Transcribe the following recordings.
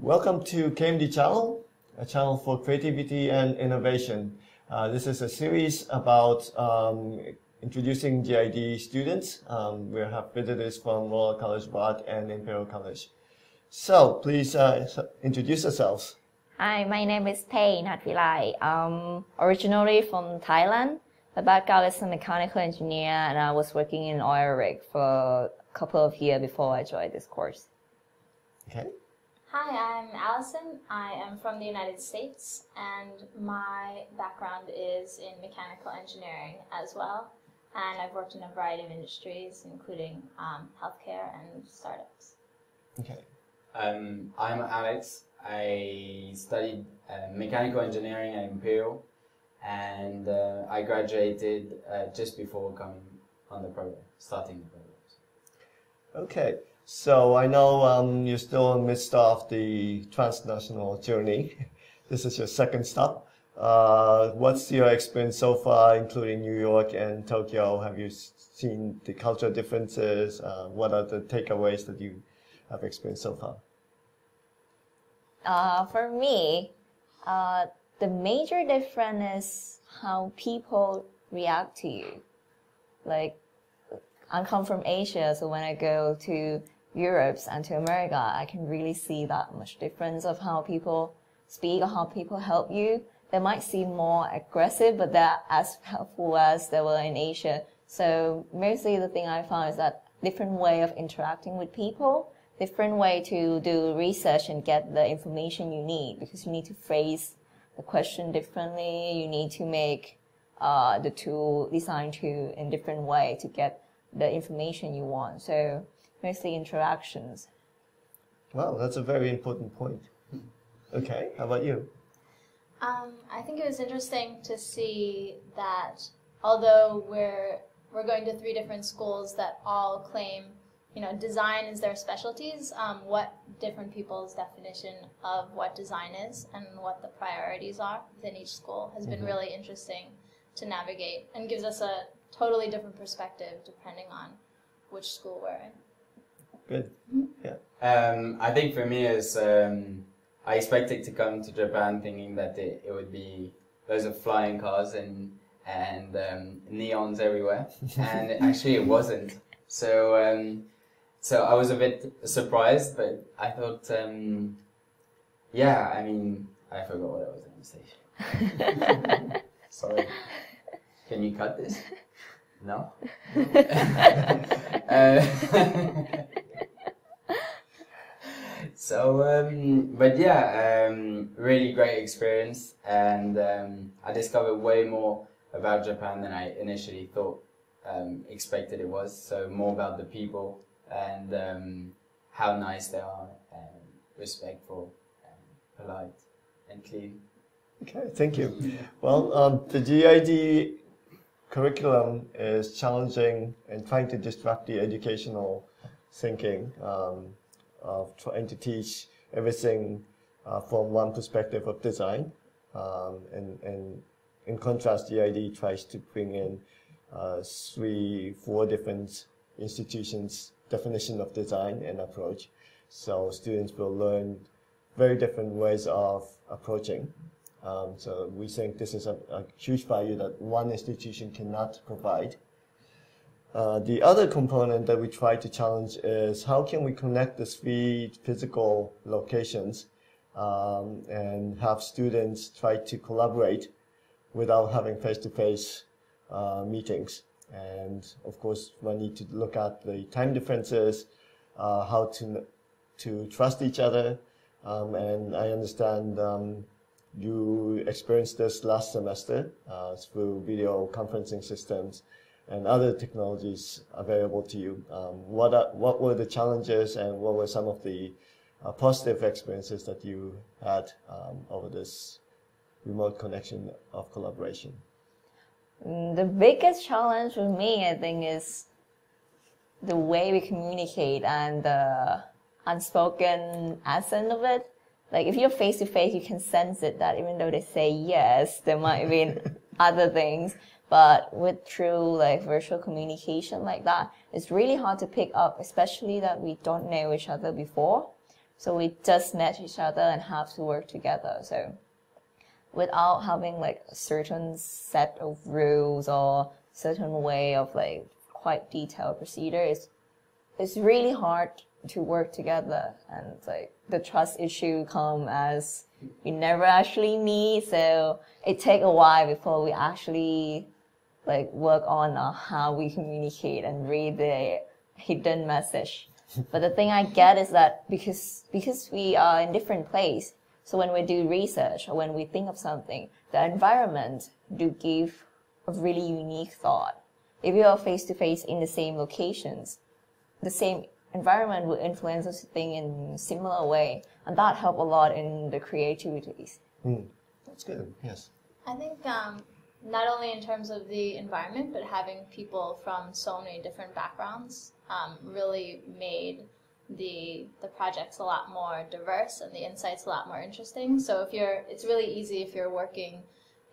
Welcome to KMD channel, a channel for creativity and innovation. This is a series about introducing GID students. We have visitors from Royal College of Art and Imperial College. So please introduce yourselves. Hi, my name is Keio, not Vilai. I'm originally from Thailand. My background is a mechanical engineer, and I was working in oil rig for a couple of years before I joined this course. Okay. Hi, I'm Allison. I am from the United States, and my background is in mechanical engineering as well. And I've worked in a variety of industries, including healthcare and startups. Okay. I'm Alex. I studied mechanical engineering at Imperial, and I graduated just before coming on the program, starting the program. Okay. So I know you're still in the midst of the transnational journey. This is your second stop. What's your experience so far, including New York and Tokyo? Have you seen the cultural differences? What are the takeaways that you have experienced so far? For me, the major difference is how people react to you. Like, I come from Asia, so when I go to Europe and to America, I can really see that much difference of how people speak or how people help you. They might seem more aggressive, but they're as helpful as they were in Asia. So mostly the thing I found is that different way of interacting with people, different way to do research and get the information you need, because you need to phrase the question differently. You need to make the tool, design tool in different way to get the information you want. So mostly interactions. Wow, that's a very important point. Okay, how about you? I think it was interesting to see that although we're going to 3 different schools that all claim, design is their specialties, what different people's definition of what design is and what the priorities are within each school has been really interesting to navigate and gives us a totally different perspective depending on which school we're in. Good. Yeah. I think for me is I expected to come to Japan thinking that it would be loads of flying cars and neons everywhere, and actually it wasn't. So I was a bit surprised, but I thought, yeah, I mean, I forgot what I was going to say. Sorry. Can you cut this? No? But yeah, really great experience, and I discovered way more about Japan than I initially thought, expected it was. So more about the people and how nice they are, and respectful, and polite, and clean. Okay, thank you. Well, the GID curriculum is challenging and trying to disrupt the educational thinking of trying to teach everything from one perspective of design. And in contrast, GID tries to bring in 3, 4 different institutions' definition of design and approach. So students will learn very different ways of approaching. So we think this is a huge value that one institution cannot provide. The other component that we try to challenge is how can we connect the 3 physical locations and have students try to collaborate without having face-to-face meetings. And of course, we need to look at the time differences, how to trust each other. And I understand you experienced this last semester through video conferencing systems and other technologies available to you. What were the challenges, and what were some of the positive experiences that you had over this remote connection of collaboration? The biggest challenge for me, I think, is the way we communicate and the unspoken accent of it. Like, if you're face to face, you can sense it, that even though they say yes, there might be other things. But with true virtual communication like that, it's really hard to pick up, especially that we don't know each other before. So we just met each other and have to work together. So without having like a certain set of rules or certain way of like quite detailed procedure, it's really hard to work together, and like the trust issue come as we never actually meet, so it take a while before we actually like work on how we communicate and read the hidden message. But the thing I get is that because we are in different place, so when we do research or when we think of something, the environment do give a really unique thought. If you are face to face in the same locations, the same environment will influence us to think in a similar way, and that help a lot in the creativities. That's good. Yes. I think not only in terms of the environment, but having people from so many different backgrounds really made the projects a lot more diverse and the insights a lot more interesting. So it's really easy if you're working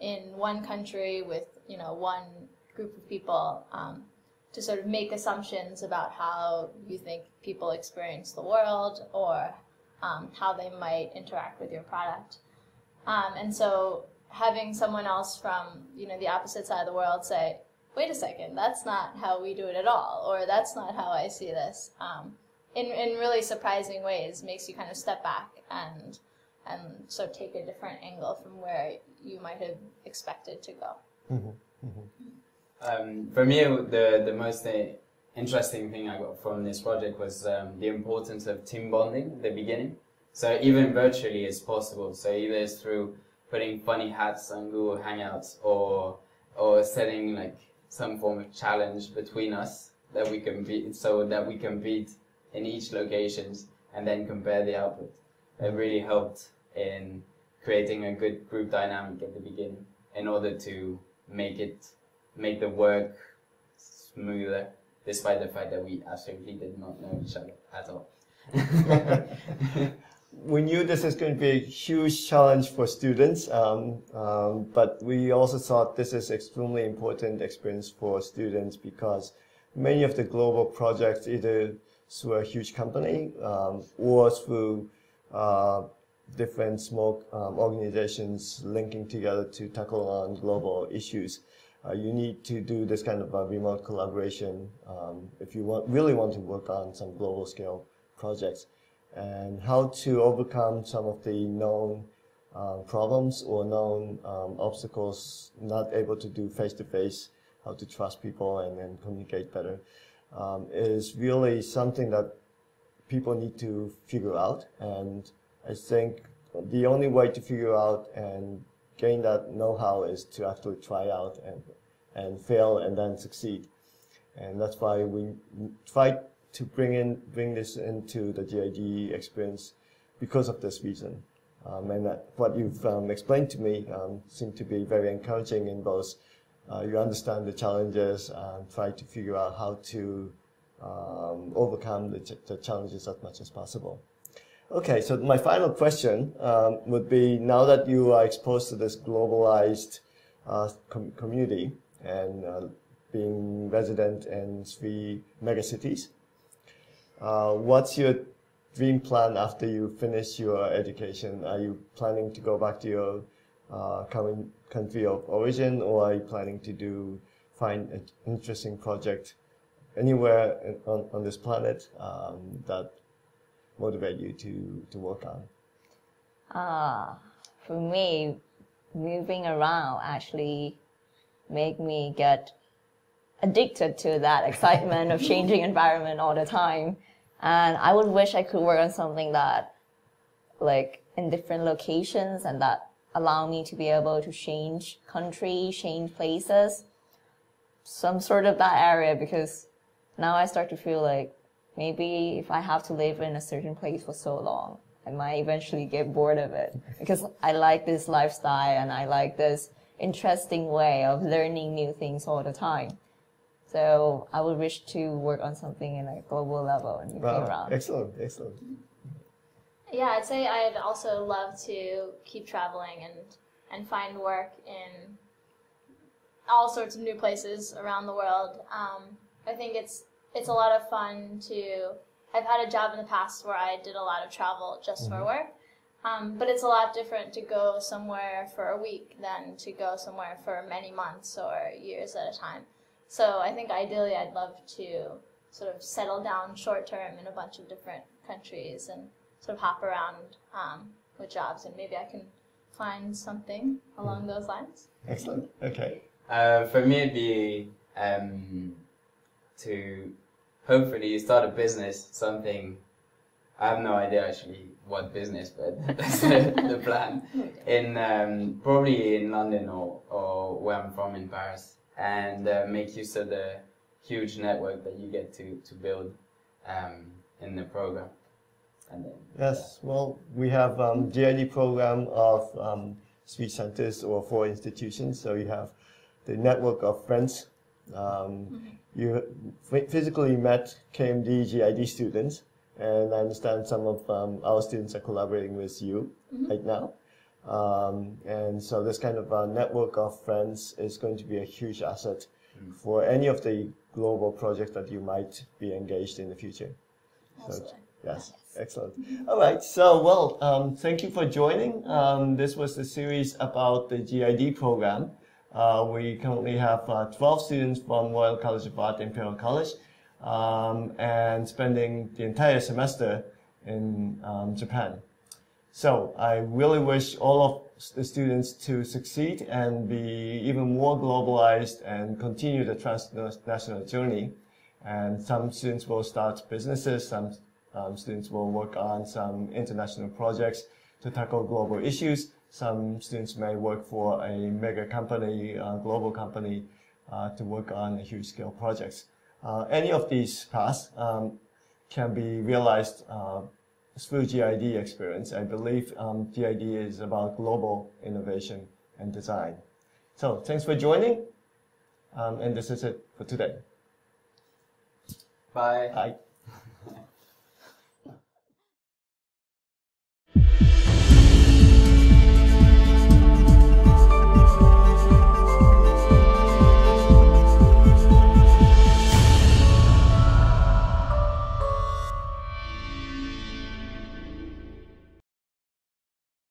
in one country with one group of people to sort of make assumptions about how you think people experience the world or how they might interact with your product. And so having someone else from the opposite side of the world say, wait a second, that's not how we do it at all, or that's not how I see this, in really surprising ways, makes you kind of step back and so take a different angle from where you might have expected to go. Mm-hmm. Mm-hmm. For me, the most interesting thing I got from this project was the importance of team bonding at the beginning. So even virtually it's possible. So either it's through putting funny hats on Google Hangouts or setting like some form of challenge between us that we compete, so that we compete in each locations and then compare the output. It really helped in creating a good group dynamic at the beginning in order to make the work smoother, despite the fact that we absolutely did not know each other at all. We knew this is going to be a huge challenge for students, but we also thought this is extremely important experience for students because many of the global projects, either through a huge company or through different small organizations linking together to tackle on global issues, you need to do this kind of remote collaboration if you really want to work on some global scale projects. And how to overcome some of the known problems or known obstacles, not able to do face-to-face, how to trust people and then communicate better, is really something that people need to figure out. And I think the only way to figure out and gain that know-how is to actually try out and fail and then succeed. And that's why we try to bring this into the GID experience because of this reason. And that what you've explained to me seemed to be very encouraging in both you understand the challenges and try to figure out how to overcome the challenges as much as possible. Okay, so my final question would be, now that you are exposed to this globalized community and being resident in 3 megacities, what's your dream plan after you finish your education? Are you planning to go back to your current country of origin, or are you planning to find an interesting project anywhere on this planet that motivate you to work on? For me, moving around actually make me get addicted to that excitement of changing environment all the time. And I would wish I could work on something that, like, in different locations and that allow me to be able to change country, change places, some sort of that area, because now I start to feel like maybe if I have to live in a certain place for so long, I might eventually get bored of it, because I like this lifestyle and I like this interesting way of learning new things all the time. So I would wish to work on something in a global level and moving around. Excellent, excellent. Yeah, I'd say I'd also love to keep traveling and find work in all sorts of new places around the world. I think it's a lot of fun to I've had a job in the past where I did a lot of travel just for work. But it's a lot different to go somewhere for a week than to go somewhere for many months or years at a time. So I think ideally I'd love to sort of settle down short term in a bunch of different countries and sort of hop around with jobs, and maybe I can find something along those lines. Excellent. Okay. For me, it'd be to hopefully start a business, something. I have no idea actually what business, but that's the plan. In probably in London or where I'm from in Paris, and make use of the huge network that you get to build in the program. And then, Yes, well, we have GID program of speech centers or 4 institutions. So you have the network of friends. You physically met KMD GID students, and I understand some of our students are collaborating with you right now. And so this kind of network of friends is going to be a huge asset for any of the global projects that you might be engaged in the future. So, yes, excellent. All right, so well, thank you for joining. This was the series about the GID program. We currently have 12 students from Royal College of Art, Imperial College, and spending the entire semester in Japan. So I really wish all of the students to succeed and be even more globalized and continue the transnational journey. And some students will start businesses, some students will work on some international projects to tackle global issues. Some students may work for a mega company, global company, to work on huge scale projects. Any of these paths can be realized through GID experience. I believe GID is about global innovation and design. So thanks for joining, and this is it for today. bye. Bye.